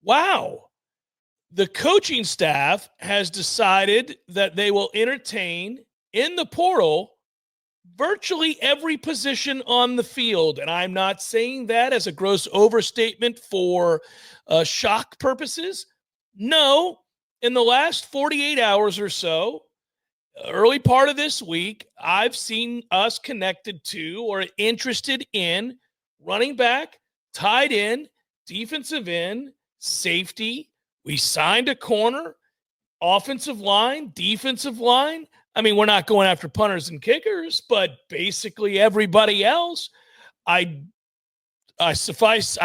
wow, the coaching staff has decided that they will entertain in the portal virtually every position on the field. And I'm not saying that as a gross overstatement for shock purposes. No, in the last 48 hours or so, early part of this week, I've seen us connected to or interested in running back, tight end, defensive end, safety. We signed a corner, offensive line, defensive line. I mean, we're not going after punters and kickers, but basically everybody else. I I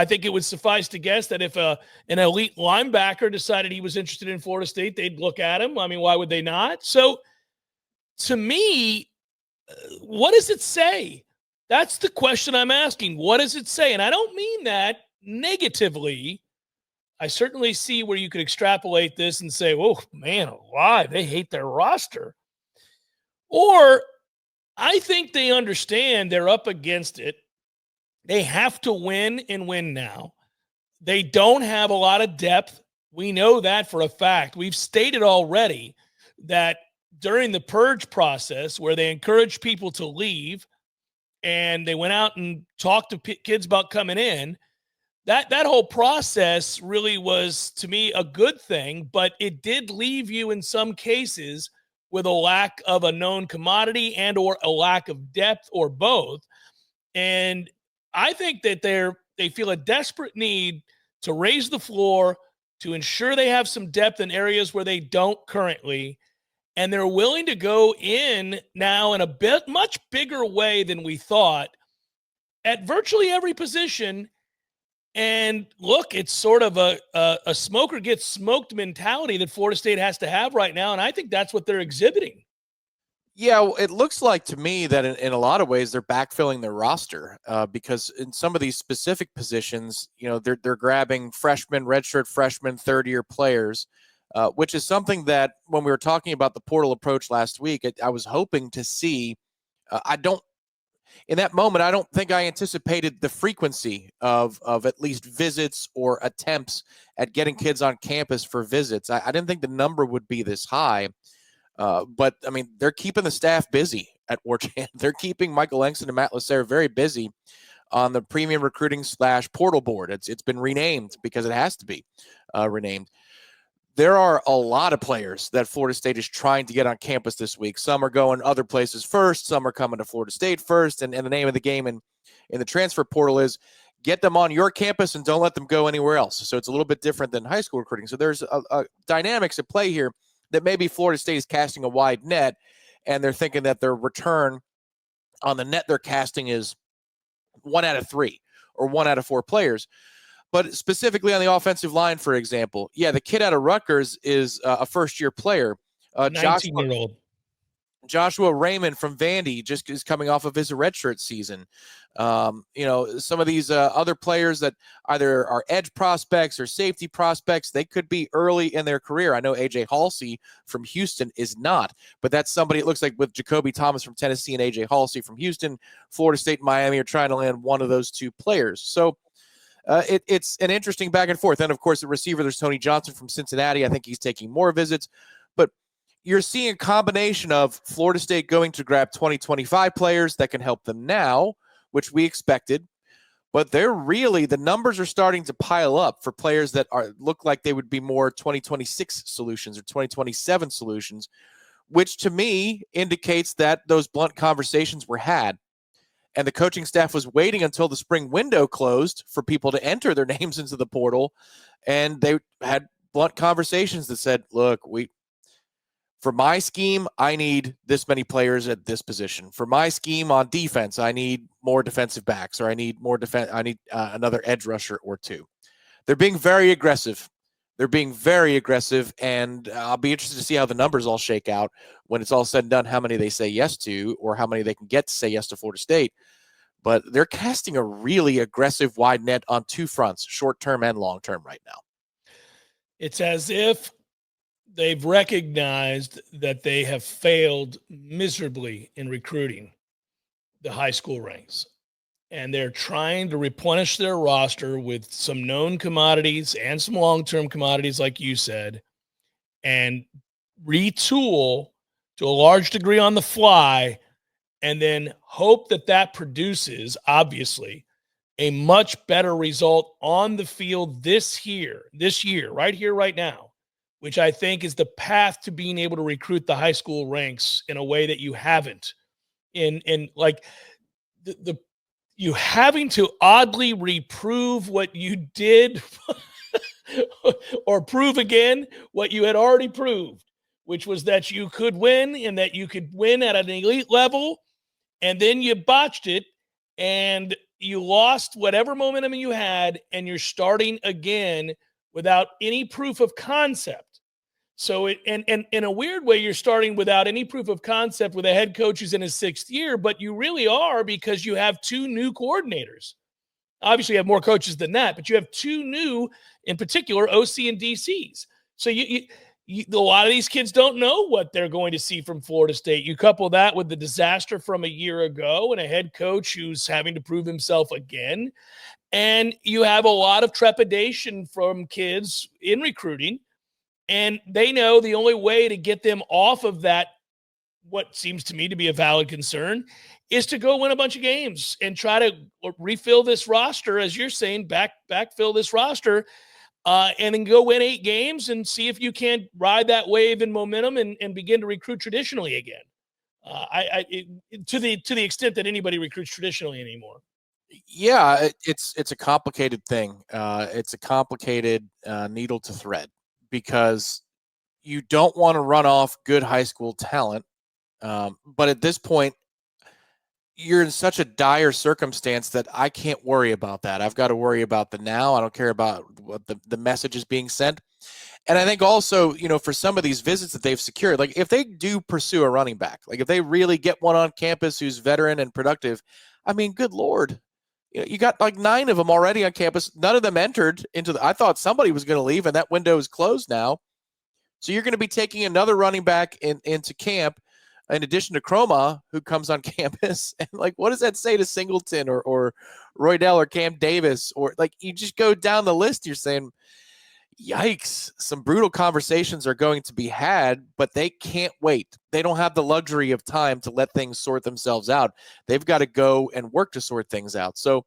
think it would suffice to guess that if an elite linebacker decided he was interested in Florida State, they'd look at him. I mean, why would they not? So to me, what does it say? That's the question I'm asking. What does it say? And I don't mean that negatively. I certainly see where you could extrapolate this and say, oh, man alive, they hate their roster. Or I think they understand they're up against it. They have to win and win now. They don't have a lot of depth. We know that for a fact. We've stated already that during the purge process where they encouraged people to leave and they went out and talked to kids about coming in, that whole process really was, to me, a good thing, but it did leave you in some cases with a lack of a known commodity and or a lack of depth or both. And I think that they feel a desperate need to raise the floor, to ensure they have some depth in areas where they don't currently. And they're willing to go in now in a much bigger way than we thought at virtually every position. And look, it's sort of a smoker gets smoked mentality that Florida State has to have right now. And I think that's what they're exhibiting. Yeah, it looks like to me that in a lot of ways they're backfilling their roster because in some of these specific positions, they're grabbing freshmen, redshirt freshmen, third-year players, which is something that when we were talking about the portal approach last week, I was hoping to see. In that moment, I don't think I anticipated the frequency of at least visits or attempts at getting kids on campus for visits. I didn't think the number would be this high. But, I mean, they're keeping the staff busy at Warchant. They're keeping Michael Langston and Matt Lasser very busy on the premium recruiting / portal board. It's been renamed because it has to be renamed. There are a lot of players that Florida State is trying to get on campus this week. Some are going other places first. Some are coming to Florida State first. And the name of the game in the transfer portal is get them on your campus and don't let them go anywhere else. So it's a little bit different than high school recruiting. So there's a dynamics at play here that maybe Florida State is casting a wide net, and they're thinking that their return on the net they're casting is 1 out of 3 or 1 out of 4 players. But specifically on the offensive line, for example, the kid out of Rutgers is a first-year player. 19-year-old. Joshua Raymond from Vandy just is coming off of his redshirt season. Some of these other players that either are edge prospects or safety prospects, they could be early in their career. I know AJ Halsey from Houston is not, but that's somebody it looks like with Jacoby Thomas from Tennessee and AJ Halsey from Houston, Florida State and Miami are trying to land one of those two players. So it's an interesting back and forth. And, of course, the receiver, there's Tony Johnson from Cincinnati. I think he's taking more visits. But you're seeing a combination of Florida State going to grab 2025 players that can help them now, which we expected. But the numbers are starting to pile up for players that look like they would be more 2026 solutions or 2027 solutions, which to me indicates that those blunt conversations were had. And the coaching staff was waiting until the spring window closed for people to enter their names into the portal. And they had blunt conversations that said, look, for my scheme, I need this many players at this position. For my scheme on defense, I need more defensive backs, or I need more defense. I need another edge rusher or two. They're being very aggressive. And I'll be interested to see how the numbers all shake out when it's all said and done, how many they say yes to or how many they can get to say yes to Florida State. But they're casting a really aggressive wide net on two fronts, short-term and long-term right now. It's as if they've recognized that they have failed miserably in recruiting the high school ranks. and they're trying to replenish their roster with some known commodities and some long-term commodities, like you said, and retool to a large degree on the fly, and then hope that that produces, obviously, a much better result on the field this year, right here, right now, which I think is the path to being able to recruit the high school ranks in a way that you haven't in like the you having to oddly reprove what you did or prove again what you had already proved, which was that you could win and that you could win at an elite level, and then you botched it and you lost whatever momentum you had, and you're starting again without any proof of concept. So and in a weird way, you're starting without any proof of concept with a head coach who's in his 6th year, but you really are, because you have 2 new coordinators. Obviously, you have more coaches than that, but you have 2 new, in particular, OC and DCs. So a lot of these kids don't know what they're going to see from Florida State. You couple that with the disaster from a year ago and a head coach who's having to prove himself again, and you have a lot of trepidation from kids in recruiting, and they know the only way to get them off of that, what seems to me to be a valid concern, is to go win a bunch of games and try to refill this roster, as you're saying, backfill this roster, and then go win 8 games and see if you can't ride that wave in momentum and begin to recruit traditionally again. To the extent that anybody recruits traditionally anymore. Yeah, it's a complicated thing. It's a complicated needle to thread, because you don't want to run off good high school talent. But at this point, you're in such a dire circumstance that I can't worry about that. I've got to worry about the now. I don't care about what the message is being sent. And I think also, for some of these visits that they've secured, like if they do pursue a running back, like if they really get one on campus who's veteran and productive, I mean, good Lord, you got like 9 of them already on campus. None of them entered into I thought somebody was going to leave, and that window is closed now. So you're going to be taking another running back into camp, in addition to Chroma, who comes on campus. And like, what does that say to Singleton or Roydell or Cam Davis? Or like, you just go down the list. You're saying, yikes, some brutal conversations are going to be had, but they can't wait. They don't have the luxury of time to let things sort themselves out. They've got to go and work to sort things out. So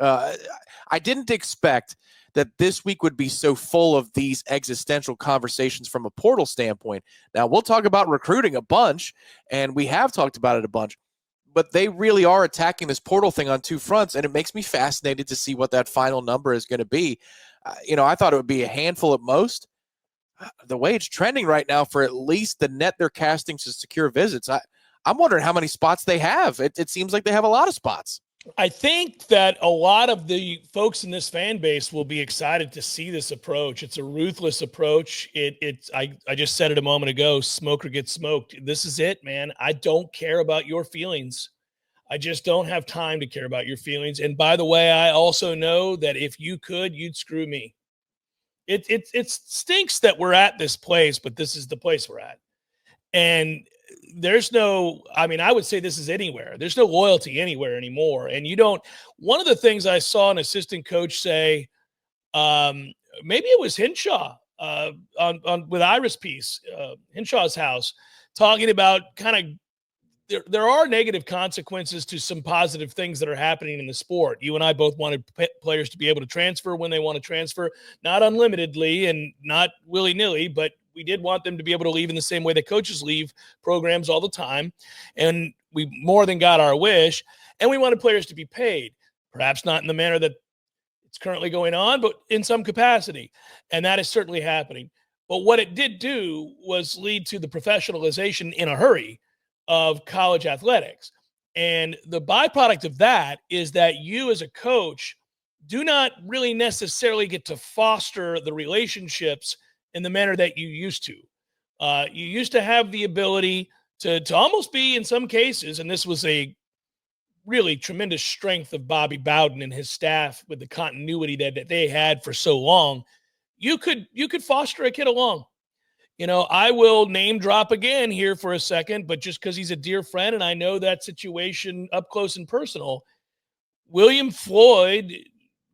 I didn't expect that this week would be so full of these existential conversations from a portal standpoint. Now, we'll talk about recruiting a bunch, and we have talked about it a bunch, but they really are attacking this portal thing on 2 fronts, and it makes me fascinated to see what that final number is going to be. I thought it would be a handful at most. The way it's trending right now for at least the net they're casting to secure visits, I'm wondering how many spots they have. It seems like they have a lot of spots. I think that a lot of the folks in this fan base will be excited to see this approach. It's a ruthless approach. I just said it a moment ago, smoker gets smoked. This is it, man. I don't care about your feelings. I just don't have time to care about your feelings. And by the way, I also know that if you could, you'd screw me. It stinks that we're at this place, but this is the place we're at. And there's no, I would say this is anywhere. There's no loyalty anywhere anymore. And one of the things I saw an assistant coach say, maybe it was Hinshaw with Iris piece, Hinshaw's house, talking about kind of, there are negative consequences to some positive things that are happening in the sport. You and I both wanted players to be able to transfer when they want to transfer, not unlimitedly and not willy-nilly, but we did want them to be able to leave in the same way that coaches leave programs all the time. And we more than got our wish. And we wanted players to be paid, perhaps not in the manner that it's currently going on, but in some capacity. And that is certainly happening. But what it did do was lead to the professionalization in a hurry of college athletics. And the byproduct of that is that you as a coach do not really necessarily get to foster the relationships in the manner that you used to. You used to have the ability to almost be, in some cases, and this was a really tremendous strength of Bobby Bowden and his staff with the continuity that they had for so long, you could foster a kid along. I will name drop again here for a second, but just because he's a dear friend and I know that situation up close and personal, William Floyd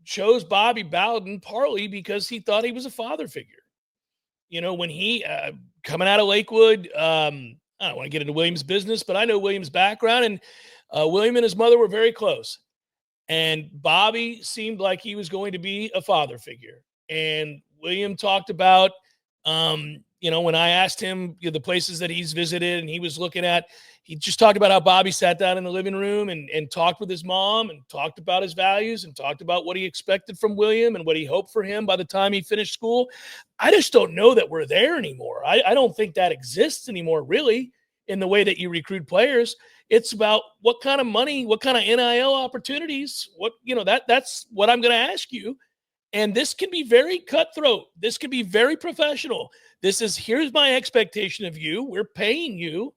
chose Bobby Bowden partly because he thought he was a father figure. When he coming out of Lakewood, I don't want to get into William's business, but I know William's background, and William and his mother were very close. And Bobby seemed like he was going to be a father figure. And William talked about, when I asked him the places that he's visited and he was looking at, he just talked about how Bobby sat down in the living room and talked with his mom and talked about his values and talked about what he expected from William and what he hoped for him by the time he finished school. I just don't know that we're there anymore. I don't think that exists anymore, really, in the way that you recruit players. It's about what kind of money, what kind of NIL opportunities, that's what I'm going to ask you. And this can be very cutthroat. This can be very professional. Here's my expectation of you. We're paying you.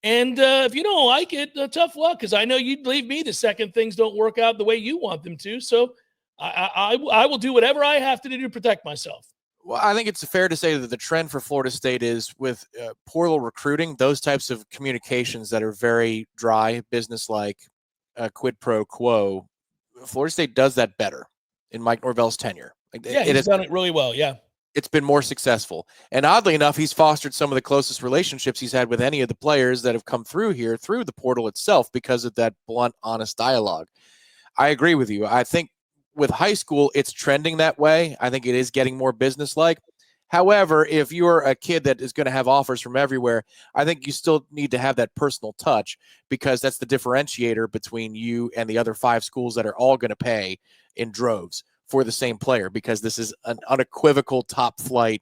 And if you don't like it, tough luck, because I know you'd leave me the second things don't work out the way you want them to. So I will do whatever I have to do to protect myself. Well, I think it's fair to say that the trend for Florida State is with portal recruiting, those types of communications that are very dry, business-like, quid pro quo. Florida State does that better in Mike Norvell's tenure. He's done it really well, yeah. It's been more successful. And oddly enough, he's fostered some of the closest relationships he's had with any of the players that have come through here through the portal itself because of that blunt, honest dialogue. I agree with you. I think with high school, it's trending that way. I think it is getting more business-like. However, if you're a kid that is going to have offers from everywhere, I think you still need to have that personal touch because that's the differentiator between you and the other 5 schools that are all going to pay in droves for the same player, because this is an unequivocal top flight,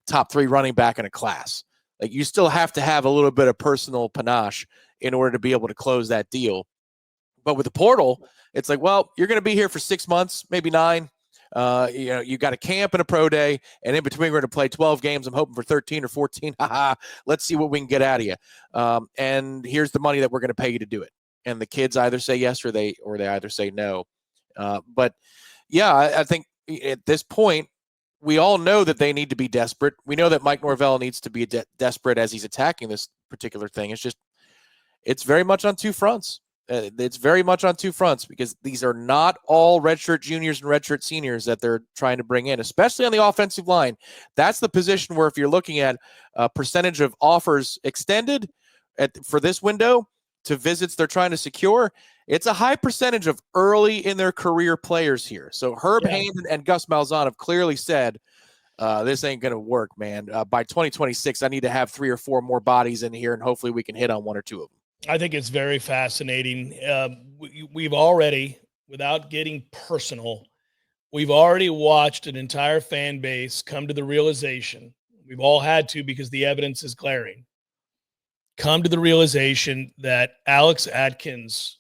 top 3 running back in a class. Like, you still have to have a little bit of personal panache in order to be able to close that deal. But with the portal, it's like, well, you're going to be here for 6 months, maybe 9. You got a camp and a pro day, and in between we're going to play 12 games. I'm hoping for 13 or 14. Let's see what we can get out of you. And here's the money that we're going to pay you to do it. And the kids either say yes or they either say no. But yeah, I think at this point, we all know that they need to be desperate. We know that Mike Norvell needs to be desperate as he's attacking this particular thing. It's very much on 2 fronts. It's very much on 2 fronts because these are not all redshirt juniors and redshirt seniors that they're trying to bring in, especially on the offensive line. That's the position where if you're looking at a percentage of offers extended for this window to visits they're trying to secure, it's a high percentage of early in their career players here. So Herb Hand and Gus Malzahn have clearly said, this ain't going to work, man. By 2026, I need to have 3 or 4 more bodies in here, and hopefully we can hit on 1 or 2 of them. I think it's very fascinating. We've already, without getting personal, we've already watched an entire fan base come to the realization, we've all had to because the evidence is glaring, come to the realization that Alex Atkins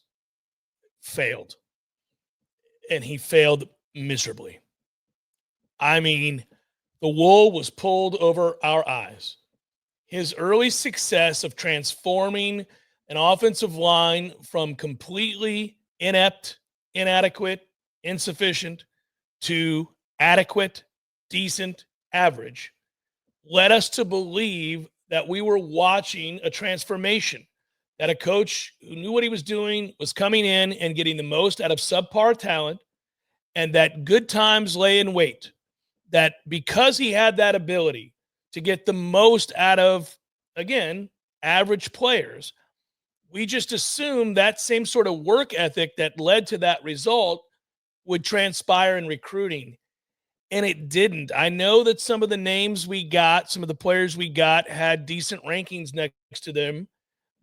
failed. And he failed miserably. I mean, the wool was pulled over our eyes. His early success of transforming an offensive line from completely inept, inadequate, insufficient to adequate, decent, average led us to believe that we were watching a transformation, that a coach who knew what he was doing was coming in and getting the most out of subpar talent, and that good times lay in wait, that because he had that ability to get the most out of, again, average players, we just assumed that same sort of work ethic that led to that result would transpire in recruiting. And it didn't. I know that some of the names we got, some of the players we got had decent rankings next to them,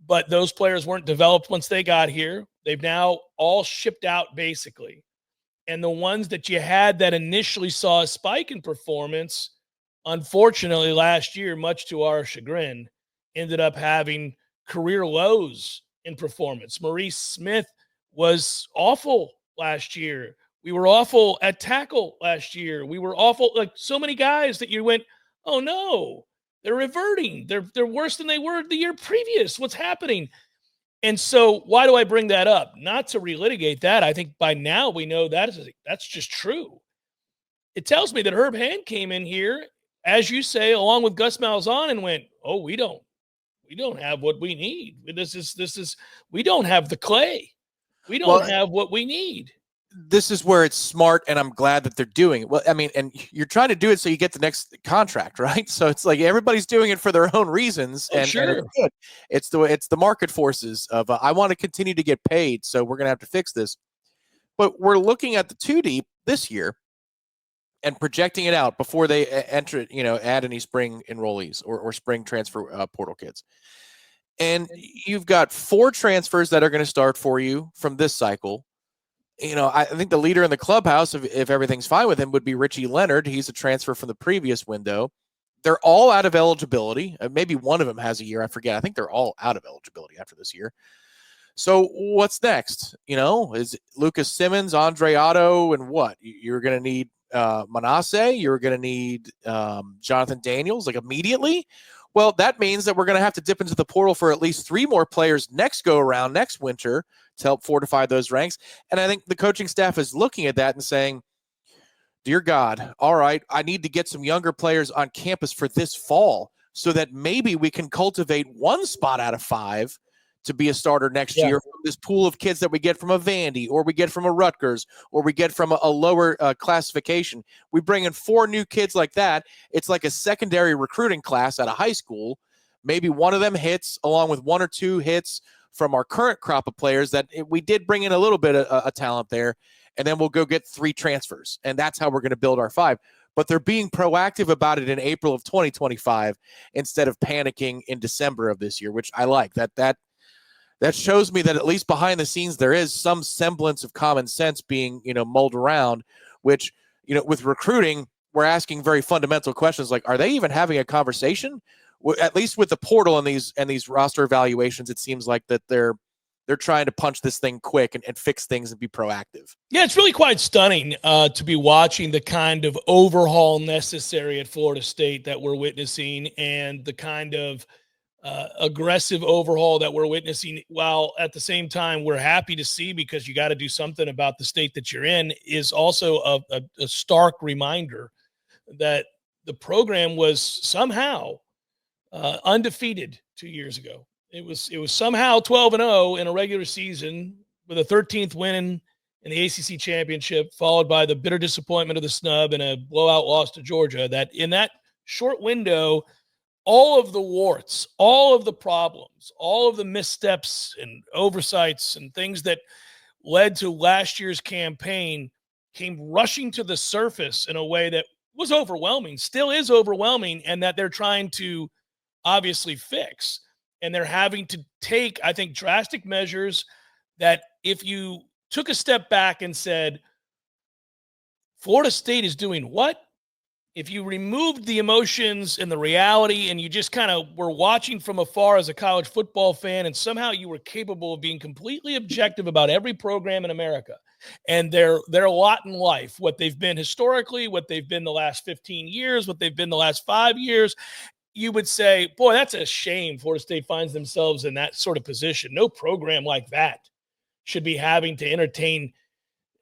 but those players weren't developed once they got here. They've now all shipped out basically. And the ones that you had that initially saw a spike in performance, unfortunately last year, much to our chagrin, ended up having career lows in performance. Maurice Smith was awful last year. We were awful at tackle last year. We were awful, like so many guys that you went, oh no, they're reverting. They're worse than they were the year previous. What's happening? And so why do I bring that up? Not to relitigate that. I think by now we know that's just true. It tells me that Herb Hand came in here, as you say, along with Gus Malzahn, and went, oh, we don't have what we need. We don't have the clay. We don't Well, have what we need. this is where it's smart, and I'm glad that they're doing it. Well, I mean, and you're trying to do it so you get the next contract, right? So it's like everybody's doing it for their own reasons, Oh, and sure. it's good. It's the market forces of I want to continue to get paid, so we're gonna have to fix this. But we're looking at the 2 deep this year and projecting it out before they enter, add any spring enrollees or spring transfer portal kids. And you've got 4 transfers that are going to start for you from this cycle. I think the leader in the clubhouse, if everything's fine with him, would be Richie Leonard. He's a transfer from the previous window. They're all out of eligibility. Maybe one of them has a year. I forget. I think they're all out of eligibility after this year. So what's next? Is Lucas Simmons, Andre Otto, and what? You're going to need Manasseh. You're going to need Jonathan Daniels, like immediately. Well, that means that we're going to have to dip into the portal for at least 3 more players next go around next winter to help fortify those ranks. And I think the coaching staff is looking at that and saying, dear God, all right, I need to get some younger players on campus for this fall so that maybe we can cultivate 1 spot out of 5 to be a starter next year from this pool of kids that we get from a Vandy, or we get from a Rutgers, or we get from a lower classification. We bring in 4 new kids like that. It's like a secondary recruiting class at a high school. Maybe one of them hits along with 1 or 2 hits from our current crop of players that we did bring in a little bit of talent there. And then we'll go get 3 transfers. And that's how we're going to build our 5. But they're being proactive about it in April of 2025 instead of panicking in December of this year, which I like. That shows me that at least behind the scenes there is some semblance of common sense being, mulled around, which, with recruiting, we're asking very fundamental questions like, are they even having a conversation? At least with the portal and these roster evaluations, it seems like that they're trying to punch this thing quick and fix things and be proactive. Yeah, it's really quite stunning to be watching the kind of overhaul necessary at Florida State that we're witnessing, and the kind of aggressive overhaul that we're witnessing, while at the same time we're happy to see, because you got to do something about the state that you're in, is also a stark reminder that the program was somehow undefeated 2 years ago. It was somehow 12-0 in a regular season with a 13th win in the ACC championship, followed by the bitter disappointment of the snub and a blowout loss to Georgia. That in that short window, all of the warts, all of the problems, all of the missteps and oversights and things that led to last year's campaign came rushing to the surface in a way that was overwhelming, still is overwhelming, and that they're trying to obviously fix. And they're having to take, I think, drastic measures that if you took a step back and said, Florida State is doing what? If you removed the emotions and the reality and you just kind of were watching from afar as a college football fan, and somehow you were capable of being completely objective about every program in America and their lot in life, what they've been historically, what they've been the last 15 years, what they've been the last 5 years, you would say, boy, that's a shame Florida State finds themselves in that sort of position. No program like that should be having to entertain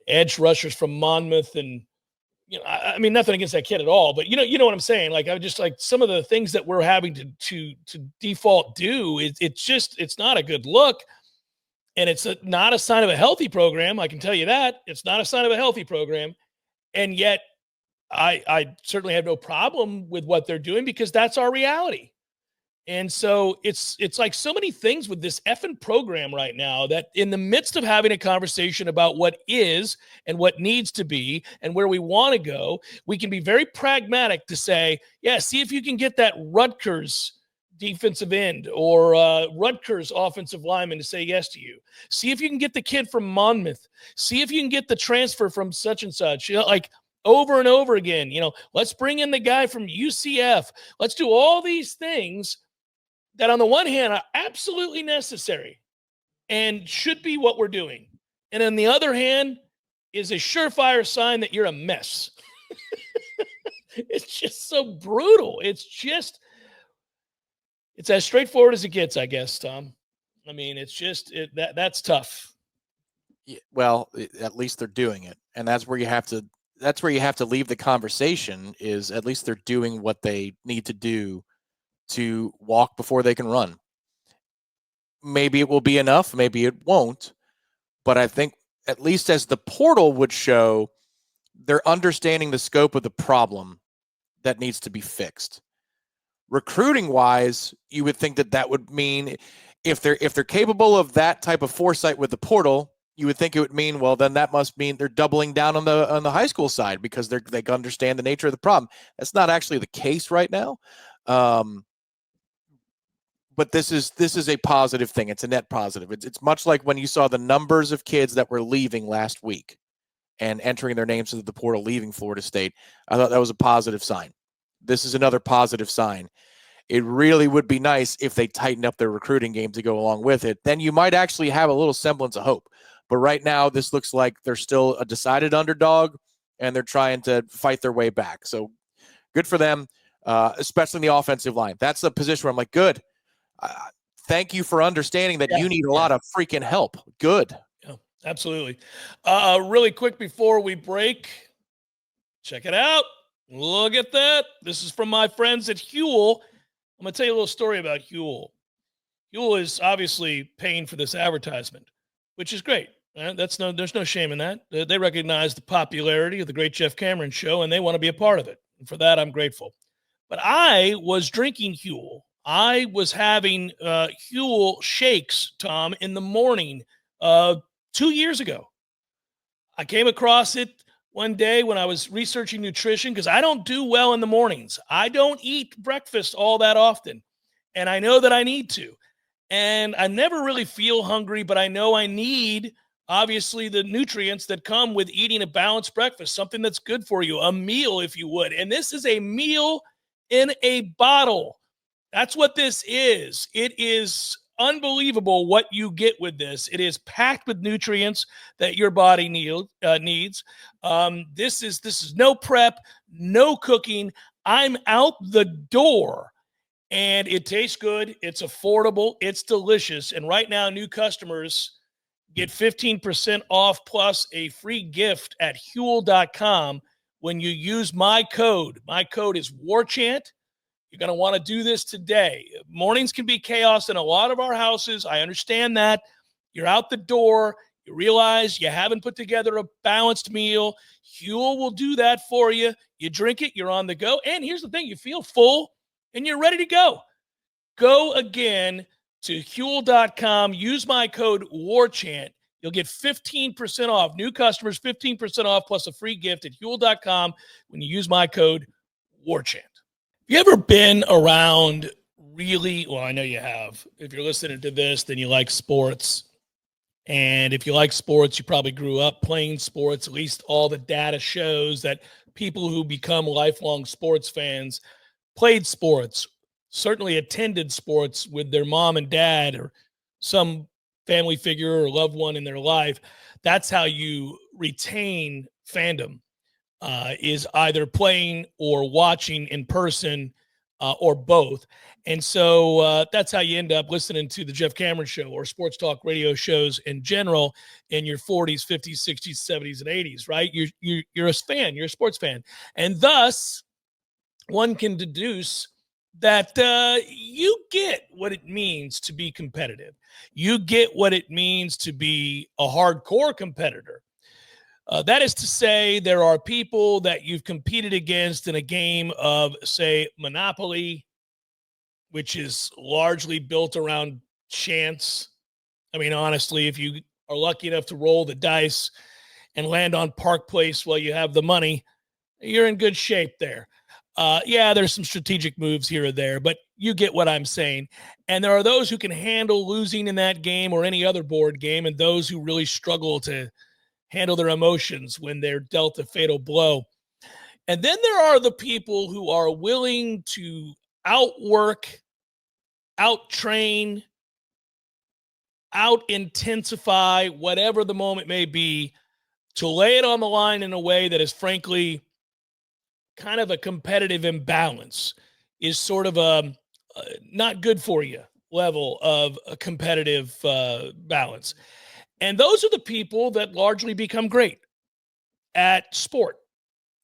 edge rushers from Monmouth. And I mean, nothing against that kid at all, but you know what I'm saying? Like, I just like some of the things that we're having to default do. It's not a good look, and it's not a sign of a healthy program. I can tell you that it's not a sign of a healthy program. And yet I certainly have no problem with what they're doing, because that's our reality. And so it's like so many things with this effing program right now, that in the midst of having a conversation about what is and what needs to be and where we want to go, we can be very pragmatic to say, yeah, see if you can get that Rutgers defensive end or Rutgers offensive lineman to say yes to you. See if you can get the kid from Monmouth. See if you can get the transfer from such and such. Like over and over again, let's bring in the guy from UCF. Let's do all these things that on the one hand are absolutely necessary and should be what we're doing. And on the other hand is a surefire sign that you're a mess. It's just so brutal. It's as straightforward as it gets, I guess, Tom. I mean, it's just that's tough. Yeah, well, at least they're doing it. And that's where you have to leave the conversation, is at least they're doing what they need to do to walk before they can run. Maybe it will be enough, maybe it won't, But I think, at least as the portal would show, they're understanding the scope of the problem that needs to be fixed. Recruiting wise, you would think that would mean if they're capable of that type of foresight with the portal, you would think it would mean, well, then that must mean they're doubling down on the high school side because they understand the nature of the problem. That's not actually the case right now. But this is a positive thing. It's a net positive. It's much like when you saw the numbers of kids that were leaving last week and entering their names into the portal, leaving Florida State. I thought that was a positive sign. This is another positive sign. It really would be nice if they tightened up their recruiting game to go along with it. Then you might actually have a little semblance of hope. But right now, this looks like they're still a decided underdog, and they're trying to fight their way back. So good for them, especially in the offensive line. That's the position where I'm like, good. Thank you for understanding that you need a lot of freaking help. Good. Yeah, absolutely. Really quick before we break, check it out. Look at that. This is from my friends at Huel. I'm going to tell you a little story about Huel. Huel is obviously paying for this advertisement, which is great. There's no shame in that. They recognize the popularity of the great Jeff Cameron show, and they want to be a part of it. And for that, I'm grateful. But I was drinking Huel. I was having Huel shakes, Tom, in the morning 2 years ago. I came across it one day when I was researching nutrition because I don't do well in the mornings. I don't eat breakfast all that often, and I know that I need to. And I never really feel hungry, but I know I need, obviously, the nutrients that come with eating a balanced breakfast, something that's good for you, a meal, if you would. And this is a meal in a bottle. That's what this is. It is unbelievable what you get with this. It is packed with nutrients that your body needs. This is no prep, no cooking. I'm out the door, and it tastes good. It's affordable. It's delicious. And right now, new customers get 15% off plus a free gift at Huel.com when you use my code. My code is Warchant. You're going to want to do this today. Mornings can be chaos in a lot of our houses. I understand that. You're out the door. You realize you haven't put together a balanced meal. Huel will do that for you. You drink it, you're on the go. And here's the thing, you feel full and you're ready to go. Go again to Huel.com. Use my code WARCHANT. You'll get 15% off. New customers, 15% off plus a free gift at Huel.com when you use my code WARCHANT. You ever been around really, well, I know you have. If you're listening to this, then you like sports. And if you like sports, you probably grew up playing sports. At least all the data shows that people who become lifelong sports fans played sports, certainly attended sports with their mom and dad or some family figure or loved one in their life. That's how you retain fandom. Is either playing or watching in person or both. And so that's how you end up listening to the Jeff Cameron show or sports talk radio shows in general in your 40s, 50s, 60s, 70s, and 80s, right? You're a fan. You're a sports fan. And thus, one can deduce that you get what it means to be competitive. You get what it means to be a hardcore competitor. That is to say, there are people that you've competed against in a game of, say, Monopoly, which is largely built around chance. I mean, honestly, if you are lucky enough to roll the dice and land on Park Place while you have the money, you're in good shape there. Yeah, there's some strategic moves here or there, but you get what I'm saying. And there are those who can handle losing in that game or any other board game, and those who really struggle to handle their emotions when they're dealt a fatal blow. And then there are the people who are willing to outwork, outtrain, out-intensify, whatever the moment may be, to lay it on the line in a way that is frankly kind of a competitive imbalance, is sort of a not good for you level of a competitive balance. And those are the people that largely become great at sport.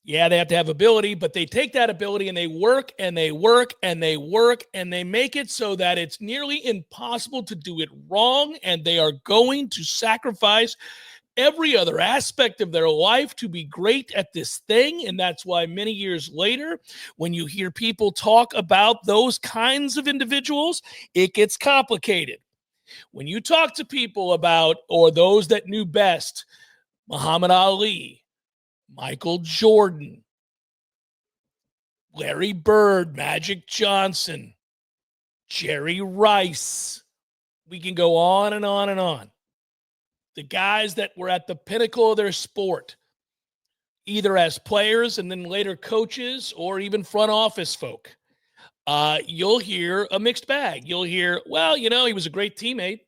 Yeah, they have to have ability, but they take that ability and they work and they work and they work and they make it so that it's nearly impossible to do it wrong, and they are going to sacrifice every other aspect of their life to be great at this thing. And that's why many years later, when you hear people talk about those kinds of individuals, it gets complicated. When you talk to people about, or those that knew best, Muhammad Ali, Michael Jordan, Larry Bird, Magic Johnson, Jerry Rice, we can go on and on and on. The guys that were at the pinnacle of their sport, either as players and then later coaches or even front office folk, you'll hear a mixed bag. You'll hear, well, he was a great teammate.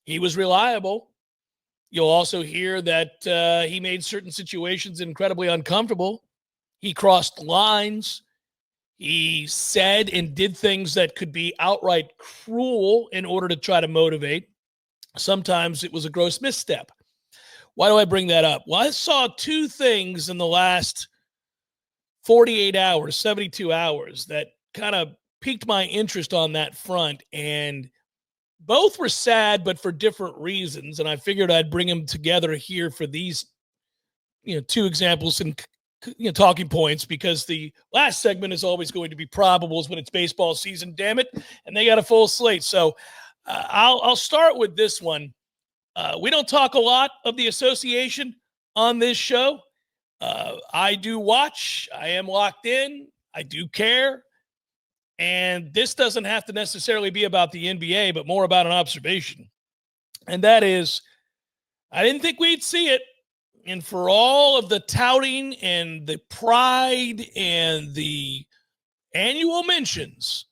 He was reliable. You'll also hear that he made certain situations incredibly uncomfortable. He crossed lines. He said and did things that could be outright cruel in order to try to motivate. Sometimes it was a gross misstep. Why do I bring that up? Well, I saw two things in the last 48 hours, 72 hours that kind of piqued my interest on that front. And both were sad, but for different reasons. And I figured I'd bring them together here for these, two examples and talking points, because the last segment is always going to be probables when it's baseball season, damn it. And they got a full slate. So I'll start with this one. We don't talk a lot of the association on this show. I do watch. I am locked in. I do care. And this doesn't have to necessarily be about the NBA, but more about an observation. And that is, I didn't think we'd see it. And for all of the touting and the pride and the annual mentions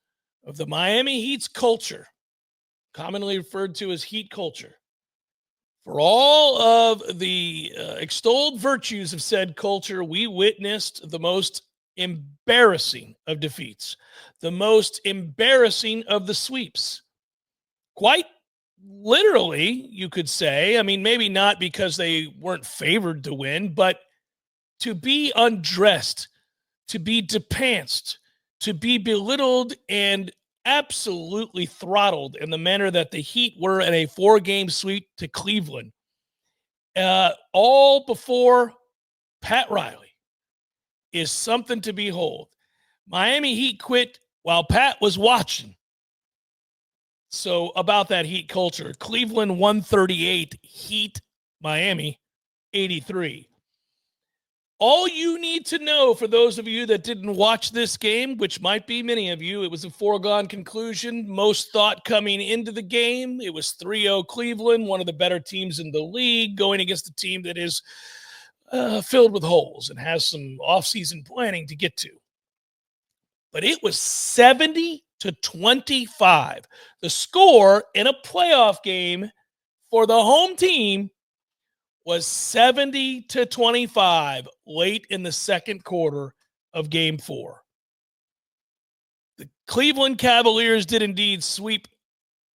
of the Miami Heat's culture, commonly referred to as Heat culture, for all of the extolled virtues of said culture, we witnessed the most embarrassing of defeats, the most embarrassing of the sweeps. Quite literally, you could say. I mean, maybe not because they weren't favored to win, but to be undressed, to be depantsed, to be belittled and absolutely throttled in the manner that the Heat were in a 4-game sweep to Cleveland, all before Pat Riley, is something to behold. Miami Heat quit while Pat was watching. So about that Heat culture, Cleveland 138, Heat Miami 83. All you need to know, for those of you that didn't watch this game, which might be many of you, it was a foregone conclusion. Most thought coming into the game, it was 3-0 Cleveland, one of the better teams in the league, going against a team that is filled with holes and has some offseason planning to get to. But it was 70-25. The score in a playoff game for the home team was 70-25 late in the second quarter of Game 4. The Cleveland Cavaliers did indeed sweep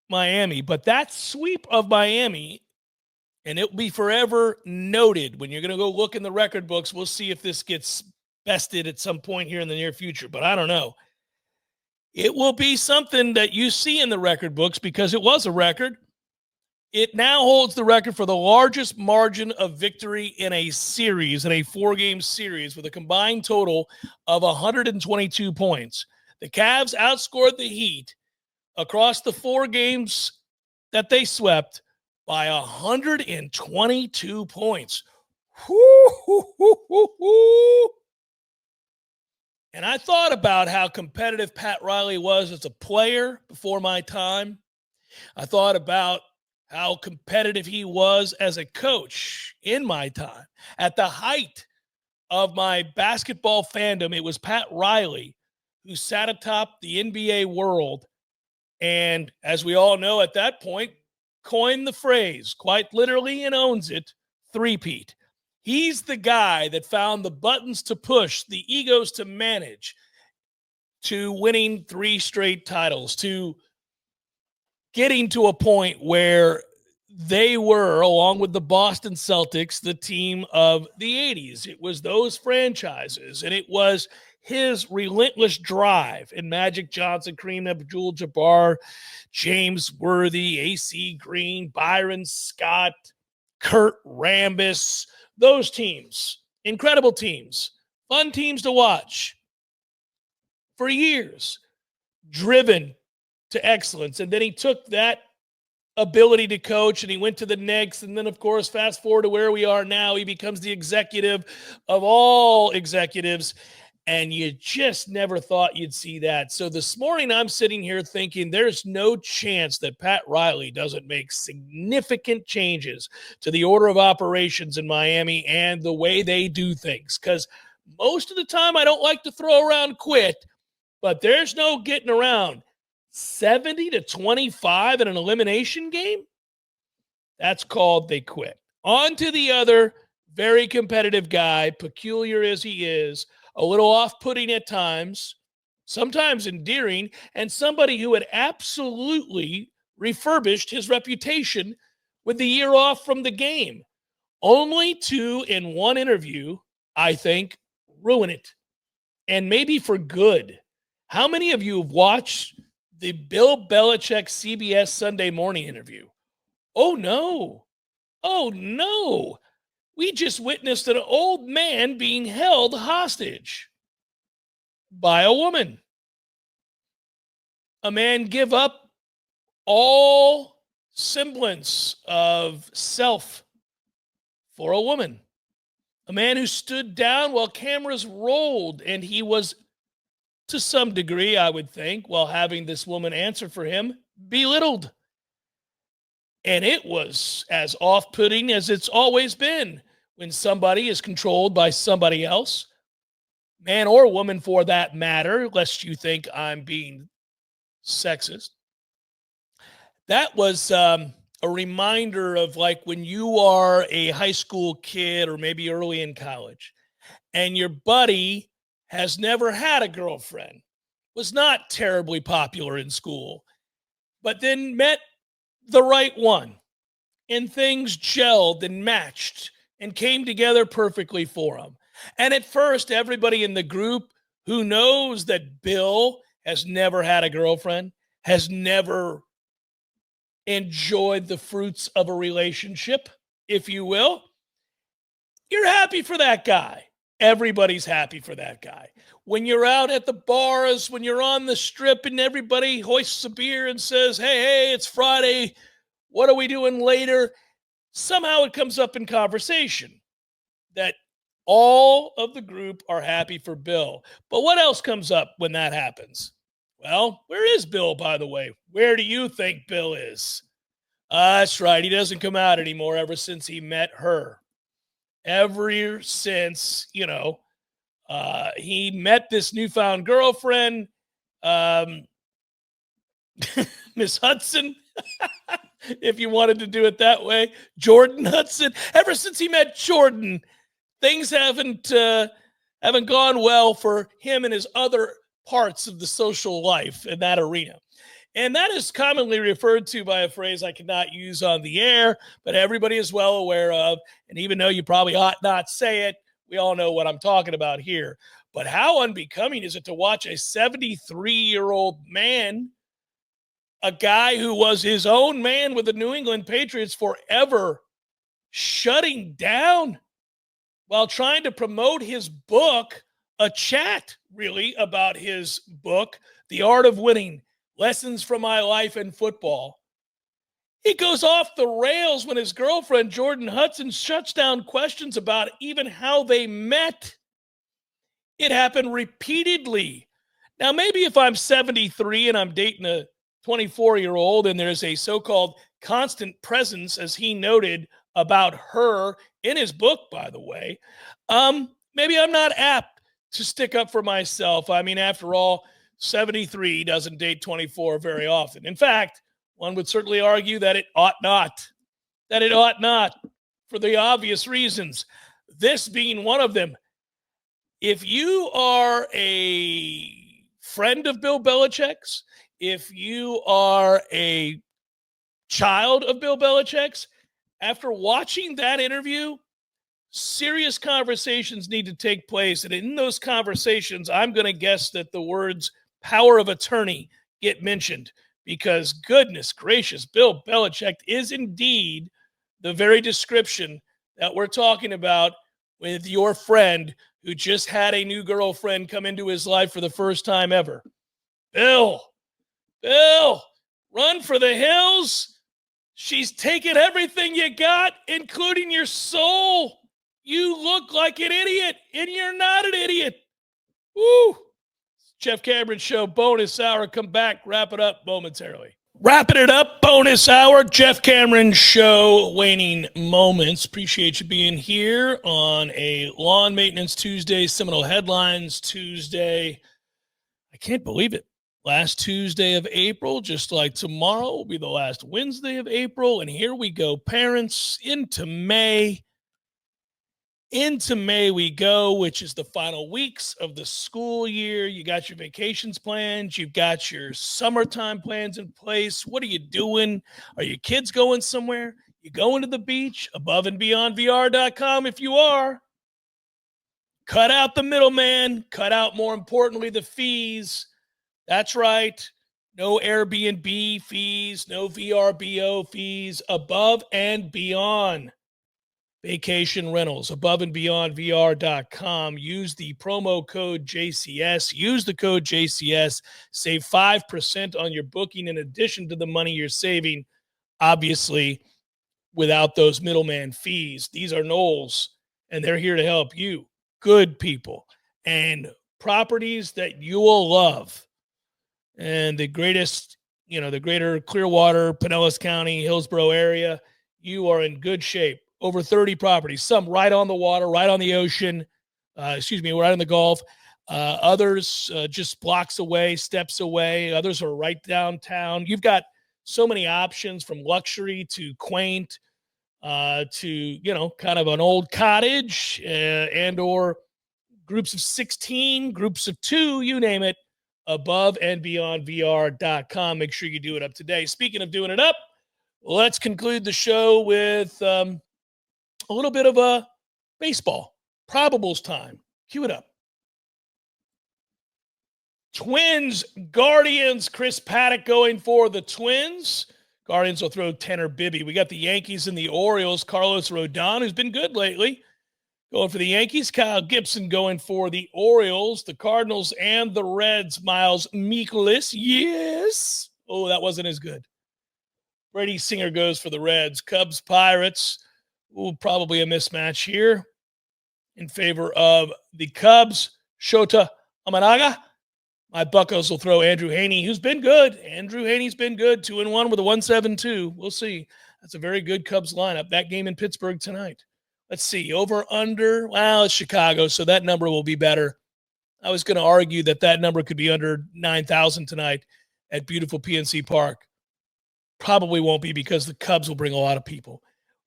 Miami, but that sweep of Miami, and it will be forever noted when you're going to go look in the record books. We'll see if this gets bested at some point here in the near future, but I don't know. It will be something that you see in the record books because it was a record. It now holds the record for the largest margin of victory in a series, in a 4-game series, with a combined total of 122 points. The Cavs outscored the Heat across the 4 games that they swept by 122 points. And I thought about how competitive Pat Riley was as a player before my time. I thought about how competitive he was as a coach in my time. At the height of my basketball fandom, it was Pat Riley who sat atop the NBA world and, as we all know at that point, coined the phrase, quite literally, and owns it, three-peat. He's the guy that found the buttons to push, the egos to manage, to winning 3 straight titles, to getting to a point where they were, along with the Boston Celtics, the team of the 80s. It was those franchises, and it was his relentless drive in Magic Johnson, Kareem Abdul-Jabbar, James Worthy, A.C. Green, Byron Scott, Kurt Rambis, those teams, incredible teams, fun teams to watch for years, driven to excellence. And then he took that ability to coach and he went to the Knicks. And then, of course, fast forward to where we are now, he becomes the executive of all executives. And you just never thought you'd see that. So this morning I'm sitting here thinking there's no chance that Pat Riley doesn't make significant changes to the order of operations in Miami and the way they do things. Because most of the time I don't like to throw around quit, but there's no getting around 70-25 in an elimination game. That's called they quit. On to the other very competitive guy, peculiar as he is, a little off-putting at times, sometimes endearing, and somebody who had absolutely refurbished his reputation with the year off from the game, only to, in one interview, I think, ruin it, and maybe for good. How many of you have watched the Bill Belichick CBS Sunday Morning interview? Oh, no. Oh, no. We just witnessed an old man being held hostage by a woman. A man give up all semblance of self for a woman. A man who stood down while cameras rolled, and he was, to some degree, I would think, while having this woman answer for him, belittled. And it was as off-putting as it's always been when somebody is controlled by somebody else, man or woman for that matter, lest you think I'm being sexist. That was a reminder of like when you are a high school kid or maybe early in college and your buddy has never had a girlfriend, was not terribly popular in school, but then met the right one, and things gelled and matched and came together perfectly for him. And at first, everybody in the group who knows that Bill has never had a girlfriend, has never enjoyed the fruits of a relationship, if you will, you're happy for that guy. Everybody's happy for that guy. When you're out at the bars, when you're on the strip and everybody hoists a beer and says, hey, it's Friday, what are we doing later? Somehow it comes up in conversation that all of the group are happy for Bill. But what else comes up when that happens? Well, where is Bill, by the way? Where do you think Bill is? That's right. He doesn't come out anymore ever since he met her. Ever since, he met this newfound girlfriend, Miss Hudson, if you wanted to do it that way, Jordan Hudson. Ever since he met Jordan, things haven't gone well for him and his other parts of the social life in that arena. And that is commonly referred to by a phrase I cannot use on the air, but everybody is well aware of. And even though you probably ought not say it, we all know what I'm talking about here. But how unbecoming is it to watch a 73-year-old man, a guy who was his own man with the New England Patriots forever, shutting down while trying to promote his book, a chat really about his book, The Art of Winning, Lessons from My Life in Football. He goes off the rails when his girlfriend, Jordan Hudson, shuts down questions about even how they met. It happened repeatedly. Now, maybe if I'm 73 and I'm dating a 24-year-old and there's a so-called constant presence, as he noted about her in his book, by the way, maybe I'm not apt to stick up for myself. I mean, after all, 73 doesn't date 24 very often. In fact, one would certainly argue that it ought not, for the obvious reasons, this being one of them. If you are a friend of Bill Belichick's, if you are a child of Bill Belichick's, after watching that interview, serious conversations need to take place. And in those conversations, I'm going to guess that the words power of attorney get mentioned, because goodness gracious, Bill Belichick is indeed the very description that we're talking about with your friend who just had a new girlfriend come into his life for the first time ever. Bill, run for the hills. She's taken everything you got, including your soul. You look like an idiot, and you're not an idiot. Woo! Jeff Cameron Show, bonus hour. Come back, wrap it up momentarily. Wrapping it up, bonus hour. Jeff Cameron Show, waning moments. Appreciate you being here on a Lawn Maintenance Tuesday, Seminole Headlines Tuesday. I can't believe it. Last Tuesday of April, just like tomorrow will be the last Wednesday of April. And here we go, parents, into May. Into May we go, which is the final weeks of the school year. You got your vacations planned. You've got your summertime plans in place. What are you doing? Are your kids going somewhere? You going to the beach? AboveandBeyondVR.com if you are. Cut out the middleman. Cut out, more importantly, the fees. That's right. No Airbnb fees, no VRBO fees. Above and Beyond Vacation Rentals, AboveandBeyondVR.com. Use the promo code JCS. Use the code JCS. Save 5% on your booking in addition to the money you're saving, obviously, without those middleman fees. These are Noles, and they're here to help you. Good people and properties that you will love. And the greatest, the greater Clearwater, Pinellas County, Hillsborough area, you are in good shape. Over 30 properties, some right on the water, right on the ocean, right on the Gulf. Others just blocks away, steps away. Others are right downtown. You've got so many options, from luxury to quaint to, kind of an old cottage and or groups of 16, groups of 2, you name it. AboveandBeyondVR.com. Make sure you do it up today. Speaking of doing it up, let's conclude the show with a little bit of a baseball. Probables time. Cue it up. Twins, Guardians, Chris Paddock going for the Twins. Guardians will throw Tanner Bibby. We got the Yankees and the Orioles. Carlos Rodon, who's been good lately, going for the Yankees. Kyle Gibson going for the Orioles. The Cardinals and the Reds. Miles Mikolas. Yes. Oh, that wasn't as good. Brady Singer goes for the Reds. Cubs, Pirates. Ooh, probably a mismatch here in favor of the Cubs. Shota Amanaga. My Buccos will throw Andrew Haney, who's been good. Andrew Haney's been good. 2-1 with a 1.72. We'll see. That's a very good Cubs lineup. That game in Pittsburgh tonight. Let's see. Over, under. Well, it's Chicago, so that number will be better. I was going to argue that number could be under 9,000 tonight at beautiful PNC Park. Probably won't be, because the Cubs will bring a lot of people.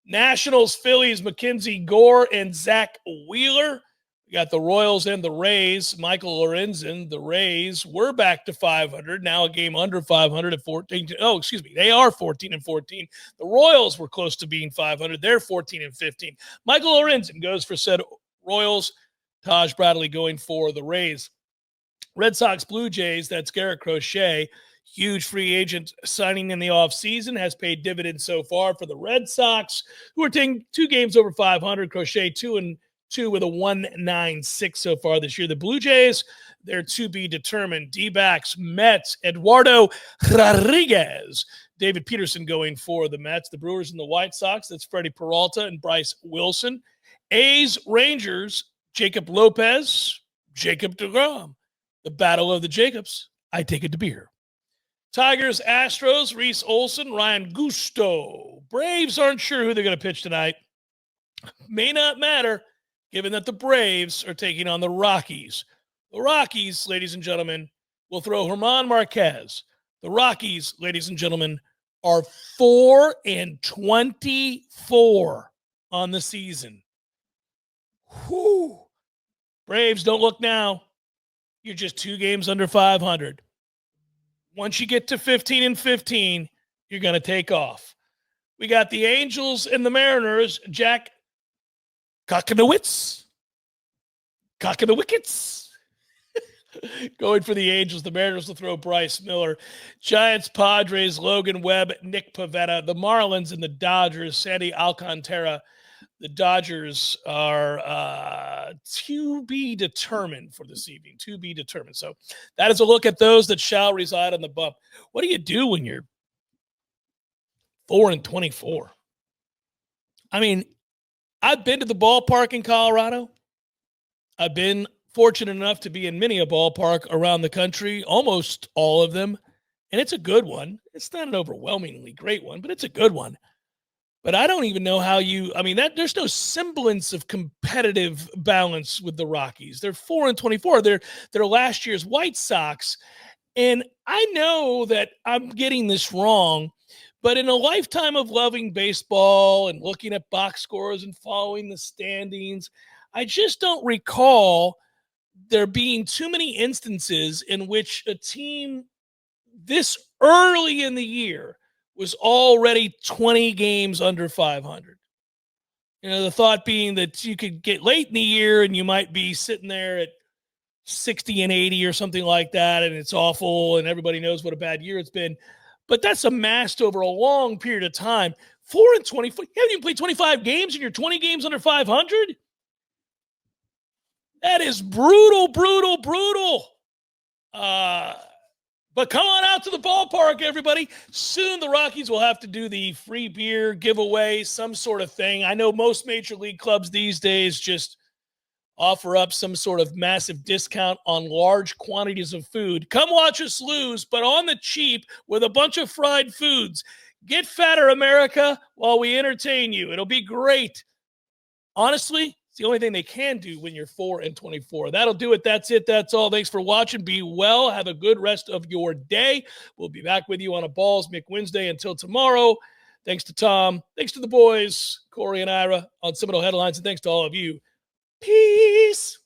Nationals, Phillies, Mackenzie Gore and Zach Wheeler. We got the Royals and the Rays. Michael Lorenzen, the Rays, were back to 500. Now a game under 500 at 14. Oh, excuse me. They are 14-14. The Royals were close to being 500. They're 14-15. Michael Lorenzen goes for said Royals. Taj Bradley going for the Rays. Red Sox, Blue Jays, that's Garrett Crochet. Huge free agent signing in the offseason, has paid dividends so far for the Red Sox, who are taking 2 games over 500. Crochet 2-2 with a 1.96 so far this year. The Blue Jays, they're to be determined. D-backs, Mets, Eduardo Rodriguez. David Peterson going for the Mets. The Brewers and the White Sox, that's Freddie Peralta and Bryce Wilson. A's, Rangers, Jacob Lopez, Jacob deGrom. The battle of the Jacobs. I take it to beer. Tigers, Astros, Reese Olson, Ryan Gusto. Braves aren't sure who they're going to pitch tonight. May not matter, given that the Braves are taking on the Rockies. The Rockies, ladies and gentlemen, will throw German Marquez. The Rockies, ladies and gentlemen, are 4-24 on the season. Whew. Braves, don't look now. You're just 2 games under 500. Once you get to 15-15, you're going to take off. We got the Angels and the Mariners. Jack Cocking the wickets. Going for the Angels. The Mariners will throw Bryce Miller. Giants, Padres, Logan Webb, Nick Pivetta. The Marlins and the Dodgers, Sandy Alcantara. The Dodgers are to be determined for this evening. To be determined. So that is a look at those that shall reside on the bump. What do you do when you're 4-24? I mean, I've been to the ballpark in Colorado. I've been fortunate enough to be in many a ballpark around the country, almost all of them, and it's a good one. It's not an overwhelmingly great one, but it's a good one. But I don't even know how there's no semblance of competitive balance with the Rockies. They're 4-24. They're last year's White Sox, and I know that I'm getting this wrong, but in a lifetime of loving baseball and looking at box scores and following the standings, I just don't recall there being too many instances in which a team this early in the year was already 20 games under 500. The thought being that you could get late in the year and you might be sitting there at 60 and 80 or something like that, and it's awful, and everybody knows what a bad year it's been. But that's amassed over a long period of time. 4-24. You haven't even played 25 games and you're 20 games under 500? That is brutal, brutal, brutal. But come on out to the ballpark, everybody. Soon the Rockies will have to do the free beer giveaway, some sort of thing. I know most major league clubs these days just offer up some sort of massive discount on large quantities of food. Come watch us lose, but on the cheap with a bunch of fried foods. Get fatter, America, while we entertain you. It'll be great. Honestly, it's the only thing they can do when you're 4-24. That'll do it. That's it. That's all. Thanks for watching. Be well. Have a good rest of your day. We'll be back with you on a Balls Mick Wednesday. Until tomorrow, thanks to Tom. Thanks to the boys, Corey and Ira, on Seminole Headlines. And thanks to all of you. Peace.